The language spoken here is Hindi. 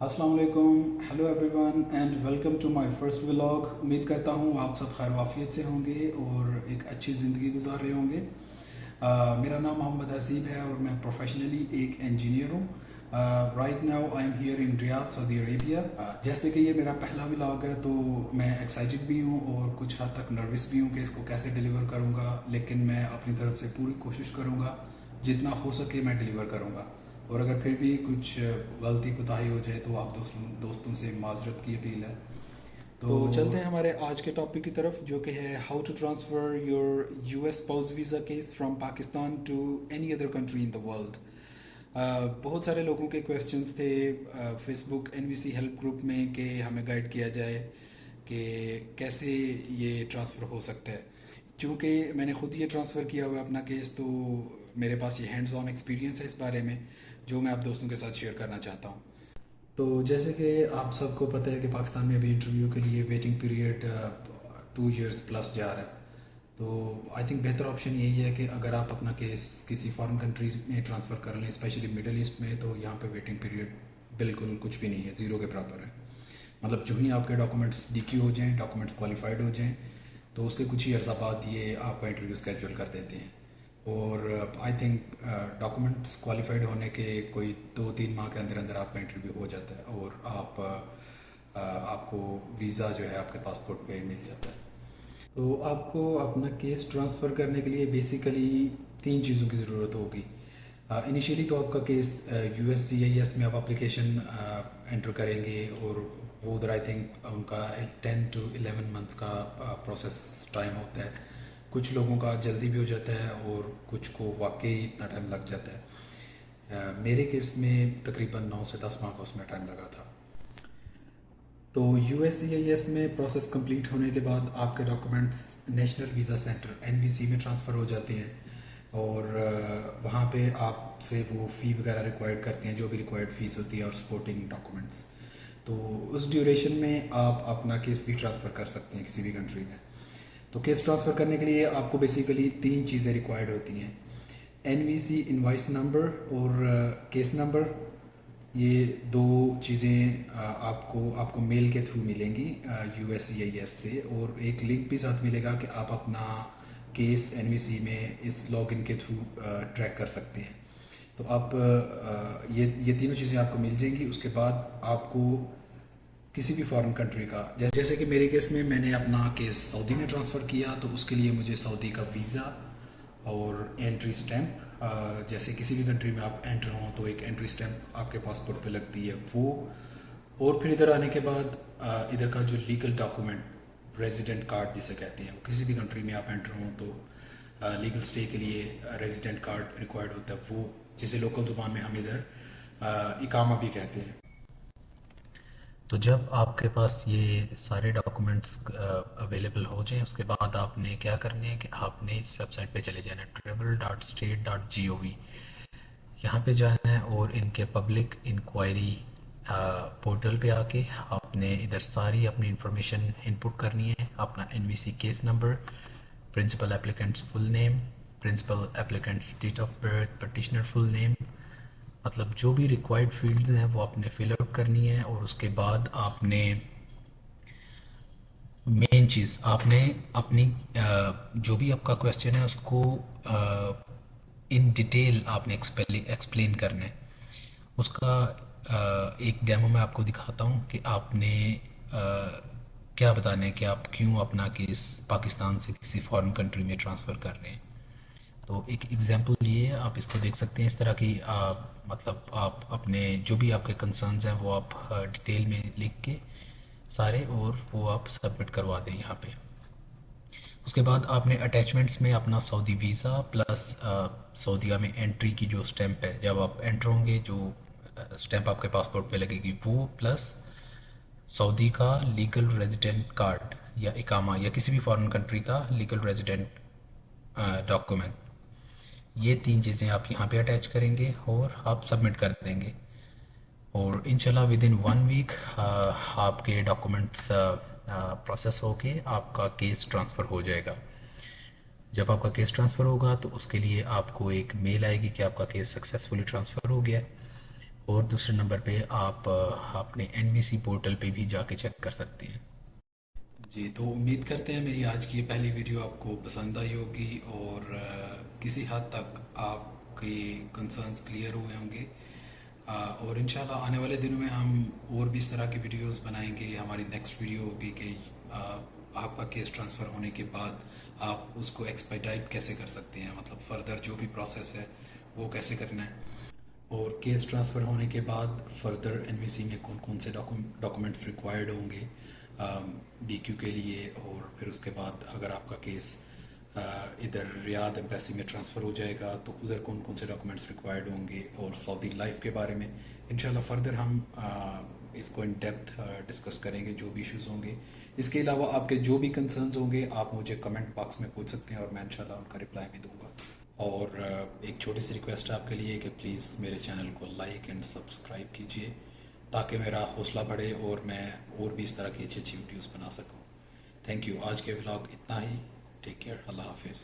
अस्सलाम वालेकुम, hello everyone and welcome to my first vlog. उम्मीद करता हूँ आप सब खैर वाफियत से होंगे और एक अच्छी ज़िंदगी गुजार रहे होंगे। मेरा नाम मोहम्मद हसीब है और मैं प्रोफेशनली एक इंजीनियर हूँ। Right now I am here in Riyadh, Saudi Arabia. जैसे कि ये मेरा पहला व्लॉग है तो मैं एक्साइटेड भी हूँ और कुछ हद तक नर्वस भी हूँ कि इसको कैसे डिलीवर करूँगा, लेकिन मैं अपनी तरफ से पूरी कोशिश करूँगा, जितना हो सके मैं डिलीवर करूँगा। और अगर फिर भी कुछ गलती कोताही हो जाए तो आप दोस्तों से माजरत की अपील है। तो चलते हैं हमारे आज के टॉपिक की तरफ, जो कि है how to transfer your US spouse visa case from Pakistan to any other country in the world. बहुत सारे लोगों के क्वेश्चंस थे फेसबुक एनवीसी हेल्प ग्रुप में कि हमें गाइड किया जाए कि कैसे ये ट्रांसफ़र हो सकता है। चूँकि मैंने ख़ुद ये ट्रांसफ़र किया हुआ है अपना केस, तो मेरे पास ये हैंड्स ऑन एक्सपीरियंस है इस बारे में, जो मैं आप दोस्तों के साथ शेयर करना चाहता हूँ। तो जैसे कि आप सबको पता है कि पाकिस्तान में अभी इंटरव्यू के लिए वेटिंग पीरियड 2 इयर्स प्लस जा रहा है। तो आई थिंक बेहतर ऑप्शन यही है कि अगर आप अपना केस किसी फॉरेन कंट्री में ट्रांसफ़र कर लें, स्पेशली मिडल ईस्ट में, तो यहाँ पे वेटिंग पीरियड बिल्कुल कुछ भी नहीं है, ज़ीरो के बराबर है। मतलब जो ही आपके डॉक्यूमेंट्स डीक्यू हो जाएं, डॉक्यूमेंट्स क्वालिफाइड हो जाएं, तो उसके कुछ ही अर्सा बाद ये आपका इंटरव्यू स्केड्यूल कर देते हैं। और आई थिंक डॉक्यूमेंट्स क्वालिफाइड होने के कोई 2-3 माह के अंदर अंदर आपका इंटरव्यू हो जाता है और आपको वीज़ा जो है आपके पासपोर्ट पे मिल जाता है। तो आपको अपना केस ट्रांसफ़र करने के लिए बेसिकली 3 चीज़ों की ज़रूरत होगी। इनिशियली तो आपका केस USCIS में आप एप्लीकेशन एंटर करेंगे और वो उधर आई थिंक उनका 10 to 11 मंथ्स का प्रोसेस टाइम होता है। कुछ लोगों का जल्दी भी हो जाता है और कुछ को वाकई इतना टाइम लग जाता है। मेरे केस में तकरीबन 9 से 10 माह का उसमें टाइम लगा था। तो USCIS में प्रोसेस कंप्लीट होने के बाद आपके documents national visa centre NVC में ट्रांसफ़र हो जाते हैं और वहाँ पे आपसे वो फ़ी वगैरह रिक्वायर्ड करते हैं, जो भी रिक्वायर्ड फ़ीस होती है और सपोर्टिंग डॉक्यूमेंट्स। तो उस ड्यूरेशन में आप अपना केस भी ट्रांसफ़र कर सकते हैं किसी भी कंट्री में। तो केस ट्रांसफ़र करने के लिए आपको बेसिकली 3 चीज़ें रिक्वायर्ड होती हैं: NVC इनवाइस नंबर और केस नंबर। ये 2 चीज़ें आपको आपको मेल के थ्रू मिलेंगी USCIS से, और एक लिंक भी साथ मिलेगा कि आप अपना केस NVC में इस लॉगिन के थ्रू ट्रैक कर सकते हैं। तो आप ये तीनों चीज़ें आपको मिल जाएंगी। उसके बाद आपको किसी भी फॉरेन कंट्री का, जैसे कि मेरे केस में मैंने अपना केस सऊदी में ट्रांसफ़र किया, तो उसके लिए मुझे सऊदी का वीज़ा और एंट्री स्टैम्प, जैसे किसी भी कंट्री में आप एंटर हों तो एक एंट्री स्टैम्प आपके पासपोर्ट पे लगती है वो। और फिर इधर आने के बाद इधर का जो लीगल डॉक्यूमेंट रेजिडेंट कार्ड जिसे कहते हैं, किसी भी कंट्री में आप एंटर हों तो लीगल स्टे के लिए रेजिडेंट कार्ड रिक्वायर्ड होता है, वो जिसे लोकल ज़ुबान में हम इधर इकामा भी कहते हैं। तो जब आपके पास ये सारे डॉक्यूमेंट्स अवेलेबल हो जाएं, उसके बाद आपने क्या करना है कि आपने इस वेबसाइट पे चले जाना है travel.state.gov। यहाँ पे जाना है और इनके पब्लिक इंक्वायरी पोर्टल पे आके आपने इधर सारी अपनी इंफॉर्मेशन इनपुट करनी है। अपना NVC case number, principal applicant's full name, principal applicant's date of birth, petitioner full name, मतलब जो भी रिक्वायर्ड फील्ड्स हैं वो आपने फिल आउट करनी है। और उसके बाद आपने मेन चीज़ आपने अपनी जो भी आपका क्वेश्चन है उसको इन डिटेल आपने एक्सप्लेन करना है। उसका एक डेमो मैं आपको दिखाता हूँ कि आपने क्या बताना है कि आप क्यों अपना केस पाकिस्तान से किसी फॉरेन कंट्री में ट्रांसफ़र कर रहे हैं। तो एक एग्जांपल ये है, आप इसको देख सकते हैं। इस तरह की मतलब आप अपने जो भी आपके कंसर्न्स हैं वो आप डिटेल में लिख के सारे, और वो आप सबमिट करवा दें यहाँ पे। उसके बाद आपने अटैचमेंट्स में अपना सऊदी वीज़ा प्लस सऊदीया में एंट्री की जो स्टैंप है, जब आप एंटर होंगे जो स्टैंप आपके पासपोर्ट पे लगेगी वो, प्लस सऊदी का लीगल रेजिडेंट कार्ड या इकामा या किसी भी फॉरेन कंट्री का लीगल रेजिडेंट डॉक्यूमेंट, ये 3 चीज़ें आप यहाँ पे अटैच करेंगे और आप सबमिट कर देंगे। और इंशाल्लाह विद इन 1 वीक आपके डॉक्यूमेंट्स प्रोसेस होके आपका केस ट्रांसफ़र हो जाएगा। जब आपका केस ट्रांसफ़र होगा तो उसके लिए आपको एक मेल आएगी कि आपका केस सक्सेसफुली ट्रांसफ़र हो गया है। और दूसरे नंबर पे आप अपने NVC पोर्टल पे भी जाके चेक कर सकते हैं। जी, तो उम्मीद करते हैं मेरी आज की ये पहली वीडियो आपको पसंद आई होगी और किसी हद तक आपके कंसर्न्स क्लियर हुए होंगे। और इंशाल्लाह आने वाले दिनों में हम और भी इस तरह की वीडियोस बनाएंगे। हमारी नेक्स्ट वीडियो होगी कि आपका केस ट्रांसफ़र होने के बाद आप उसको एक्सपेडाइट कैसे कर सकते हैं, मतलब फ़र्दर जो भी प्रोसेस है वो कैसे करना है। और केस ट्रांसफ़र होने के बाद फर्दर एनवीसी में कौन कौन से डॉक्यूमेंट्स रिक्वायर्ड होंगे डीक्यू के लिए। और फिर उसके बाद अगर आपका केस इधर रियाद एम्बेसी में ट्रांसफ़र हो जाएगा तो उधर कौन कौन से डॉक्यूमेंट्स रिक्वायर्ड होंगे, और सऊदी लाइफ के बारे में इंशाल्लाह फर्दर हम इसको इन डेप्थ डिस्कस करेंगे जो भी इश्यूज़ होंगे। इसके अलावा आपके जो भी कंसर्न्स होंगे आप मुझे कमेंट बॉक्स में पूछ सकते हैं और मैं इंशाल्लाह उनका रिप्लाई भी दूंगा। और एक छोटी सी रिक्वेस्ट है आपके लिए कि प्लीज़ मेरे चैनल को लाइक एंड सब्सक्राइब कीजिए ताकि मेरा हौसला बढ़े और मैं और भी इस तरह की अच्छी अच्छी वीडियोस बना सकूं। Thank you. आज के व्लॉग इतना ही। Take care. अल्लाह हाफिज़।